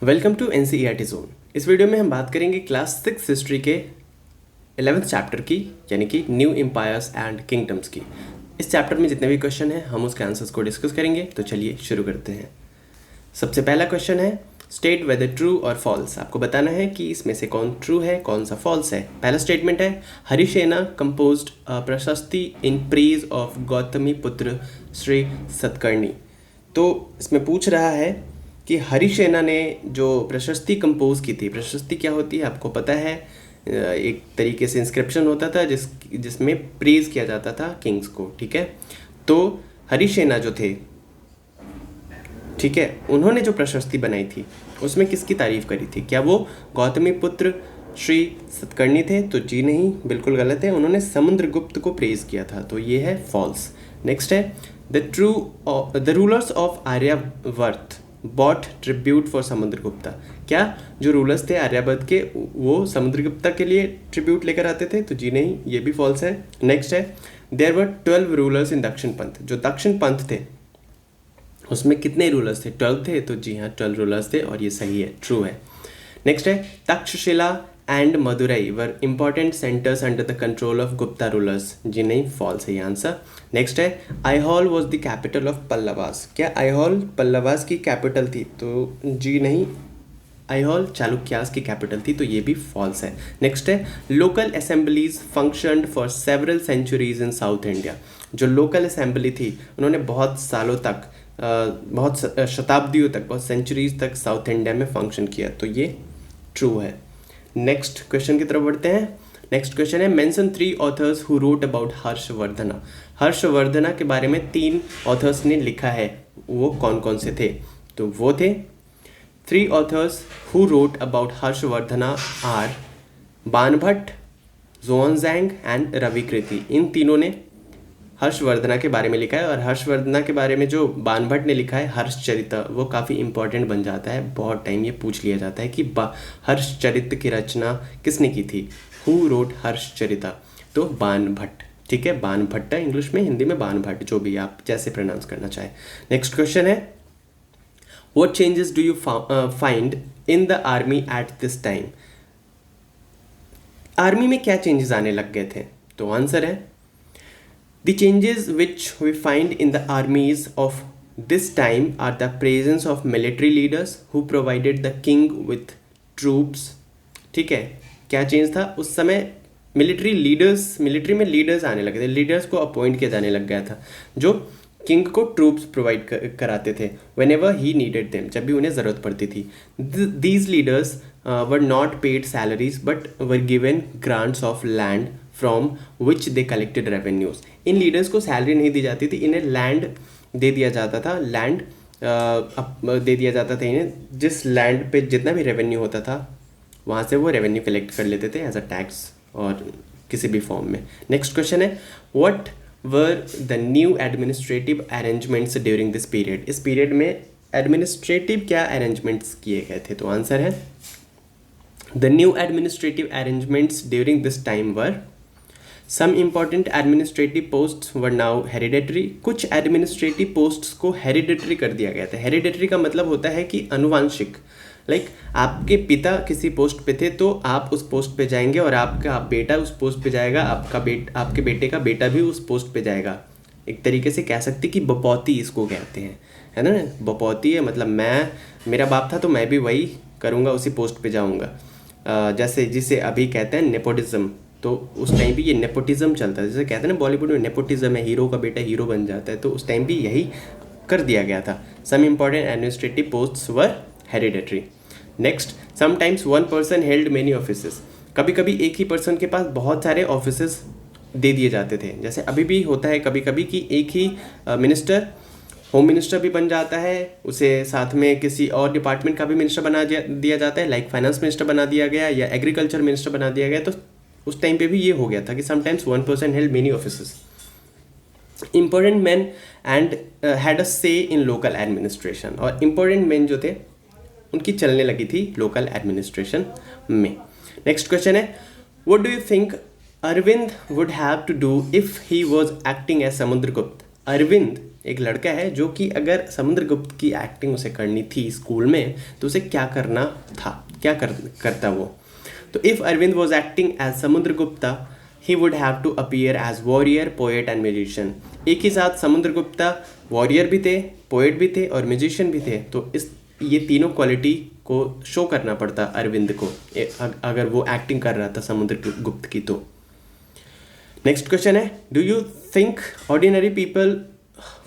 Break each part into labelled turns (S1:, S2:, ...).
S1: Welcome to NCERT zone. इस video में हम बात करेंगे क्लास 6 हिस्ट्री के 11th चैप्टर की, यानी कि न्यू एम्पायर्स एंड किंगडम्स की। इस चैप्टर में जितने भी क्वेश्चन हैं हम उसके आंसर्स को डिस्कस करेंगे। तो चलिए शुरू करते हैं। सबसे पहला क्वेश्चन है स्टेट वेदर ट्रू और फॉल्स। आपको बताना है कि इसमें से कौन ट्रू है कौन सा फॉल्स है। पहला स्टेटमेंट है हरिसेना कंपोज्ड प्रशस्ति इन प्रेज ऑफ गौतमी पुत्र श्री सतकर्णी। तो इसमें पूछ रहा है कि हरिसेना ने जो प्रशस्ति कंपोज की थी। प्रशस्ति क्या होती है आपको पता है, एक तरीके से इंस्क्रिप्शन होता था जिसमें प्रेज किया जाता था किंग्स को। ठीक है, तो हरिसेना जो थे, ठीक है, उन्होंने जो प्रशस्ति बनाई थी उसमें किसकी तारीफ करी थी? क्या वो गौतमी पुत्र श्री सतकर्णी थे? तो जी नहीं, बिल्कुल गलत है। उन्होंने समुद्रगुप्त को प्रेज किया था, तो ये है फॉल्स। नेक्स्ट है the rulers of Aryavarta bought tribute for Samudragupta. क्या जो रूलर्स थे आर्यावर्त के वो समुद्रगुप्ता के लिए ट्रिब्यूट लेकर आते थे? तो जी नहीं, ये भी फॉल्स है। नेक्स्ट है देयर वर 12 रूलर्स इन दक्षिण पंथ। जो दक्षिण पंथ थे उसमें कितने रूलर्स थे? 12 थे। तो जी हाँ, 12 रूलर्स थे और ये सही है, ट्रू है। नेक्स्ट है Taxila and Madurai were important centers under the control of Gupta rulers. जी नहीं, फॉल्स है ये आंसर। नेक्स्ट है Aihole was the capital of Pallavas. क्या आईहोल पल्लवास की कैपिटल थी? तो जी नहीं, आईहोल चालुक्यास की कैपिटल थी, तो ये भी फॉल्स है। नेक्स्ट है local assemblies functioned for several centuries in south India. जो लोकल असेंबली थी उन्होंने बहुत सालों तक, बहुत शताब्दियों तक, बहुत सेंचुरीज तक साउथ इंडिया में फंक्शन किया, तो ये ट्रू है। नेक्स्ट क्वेश्चन की तरफ बढ़ते हैं। नेक्स्ट क्वेश्चन है mention 3 authors who wrote about Harshavardhana. Harshavardhana के बारे में 3 ऑथर्स ने लिखा है, वो कौन कौन से थे? तो वो थे 3 authors who wrote about Harshavardhana are Banabhatta, Xuanzang and Ravikirti. इन तीनों ने हर्षवर्धना के बारे में लिखा है। और हर्षवर्धना के बारे में जो बाणभट्ट ने लिखा है हर्षचरित, वो काफ़ी इंपॉर्टेंट बन जाता है। बहुत टाइम ये पूछ लिया जाता है कि हर्षचरित की रचना किसने की थी? Who wrote Harshacharita? तो बाणभट्ट। ठीक है, बाणभट्ट इंग्लिश में, हिंदी में बाणभट्ट, जो भी आप जैसे प्रोनाउंस करना चाहें। नेक्स्ट क्वेश्चन है what changes do you find in the army at this time. Army में क्या चेंजेस आने लग गए थे? तो आंसर है The changes which we find in the armies of this time are the presence of military leaders who provided the king with troops। ठीक है, क्या चेंज था उस समय? मिलिट्री में लीडर्स आने लगे थे, लीडर्स को अपॉइंट किया जाने लग गया था जो किंग को ट्रूप्स प्रोवाइड कराते थे whenever he needed them, जब भी उन्हें ज़रूरत पड़ती थी। These leaders were not paid salaries but were given grants of land from which they collected revenues. In leaders को सैलरी नहीं दी जाती थी, इन्हें लैंड दे दिया जाता था। लैंड दे दिया जाता था इन्हें, जिस लैंड पे जितना भी रेवेन्यू होता था वहाँ से वो रेवेन्यू कलेक्ट कर लेते थे एज अ टैक्स और किसी भी फॉर्म में। नेक्स्ट क्वेश्चन है what were the new administrative arrangements during this period. इस पीरियड में एडमिनिस्ट्रेटिव क्या अरेंजमेंट्स किए गए थे? तो आंसर है the new administrative arrangements during this time were some important administrative posts were now hereditary. कुछ एडमिनिस्ट्रेटिव पोस्ट्स को हेरिडेटरी कर दिया गया था। हेरिडेटरी का मतलब होता है कि अनुवांशिक। लाइक आपके पिता किसी पोस्ट पे थे तो आप उस पोस्ट पे जाएंगे और आपका बेटा उस पोस्ट पे जाएगा, आपके बेटे का बेटा भी उस पोस्ट पे जाएगा। एक तरीके से कह सकते कि बपौती इसको कहते हैं, है ना। बपौती है मतलब मेरा बाप था तो मैं भी वही करूँगा, उसी पोस्ट पे जाऊँगा। जैसे जिसे अभी कहते हैं नेपोटिज्म, तो उस टाइम भी ये नेपोटिज्म चलता है। जैसे कहते हैं ना बॉलीवुड में नेपोटिज्म है, हीरो का बेटा हीरो बन जाता है, तो उस टाइम भी यही कर दिया गया था। Some important administrative posts were hereditary. Next sometimes one person held many offices. कभी कभी एक ही पर्सन के पास बहुत सारे ऑफिसेस दे दिए जाते थे। जैसे अभी भी होता है कभी कभी कि एक ही मिनिस्टर होम मिनिस्टर भी बन जाता है, उसे साथ में किसी और डिपार्टमेंट का भी मिनिस्टर बना दिया जाता है। लाइक फाइनेंस मिनिस्टर बना दिया गया या एग्रीकल्चर मिनिस्टर बना दिया गया। तो उस टाइम पे भी ये हो गया था कि sometimes one person held many offices. Important man and had a say in local administration. और इंपॉर्टेंट मैन जो थे उनकी चलने लगी थी लोकल एडमिनिस्ट्रेशन में। नेक्स्ट क्वेश्चन है what do you think Arvind would have to do if he was acting as Samudragupta. Arvind एक लड़का है जो कि अगर समुद्रगुप्त की एक्टिंग उसे करनी थी स्कूल में तो उसे क्या करना था, करता वो। तो if Arvind was acting as Samudragupta he would have to appear as warrior, poet and musician. एक ही साथ समुद्रगुप्ता वॉरियर भी थे, पोएट भी थे और म्यूजिशियन भी थे, तो ये तीनों क्वालिटी को शो करना पड़ता अरविंद को अगर वो एक्टिंग कर रहा था समुद्रगुप्त की। तो नेक्स्ट क्वेश्चन है, do you think ordinary people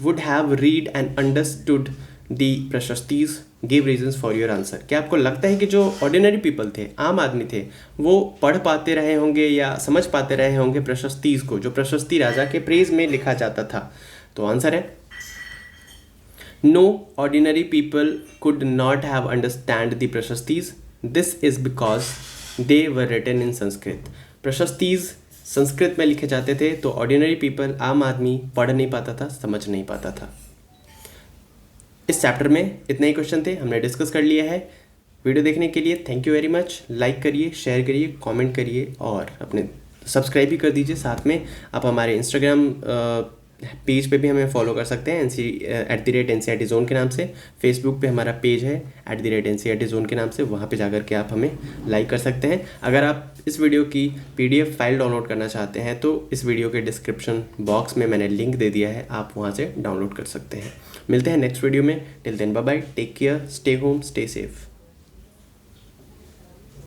S1: would have read and understood the prashastis, give reasons for your answer. क्या आपको लगता है कि जो ऑर्डिनरी पीपल थे, आम आदमी थे, वो पढ़ पाते रहे होंगे या समझ पाते रहे होंगे प्रशस्तीज को, जो प्रशस्ति राजा के प्रेज में लिखा जाता था? तो आंसर है no, ordinary people could not have understand the prashastis, this is because they were written in Sanskrit. Prashastis Sanskrit में लिखे जाते थे, तो ऑर्डिनरी पीपल, आम आदमी, पढ़ नहीं पाता था, समझ नहीं पाता था। इस चैप्टर में इतने ही क्वेश्चन थे, हमने डिस्कस कर लिया है। वीडियो देखने के लिए thank you very much. Like करिए, शेयर करिए, कमेंट करिए और अपने सब्सक्राइब भी कर दीजिए। साथ में आप हमारे इंस्टाग्राम पेज पे भी हमें फॉलो कर सकते हैं @NCERT Zone के नाम से। फेसबुक पे हमारा पेज है @NCERT Zone के नाम से, वहाँ पे जाकर के आप हमें लाइक कर सकते हैं। अगर आप इस वीडियो की PDF फाइल डाउनलोड करना चाहते हैं तो इस वीडियो के डिस्क्रिप्शन बॉक्स में मैंने लिंक दे दिया है, आप वहाँ से डाउनलोड कर सकते हैं। मिलते हैं नेक्स्ट वीडियो में। Till then bye bye, take care, stay home, stay safe.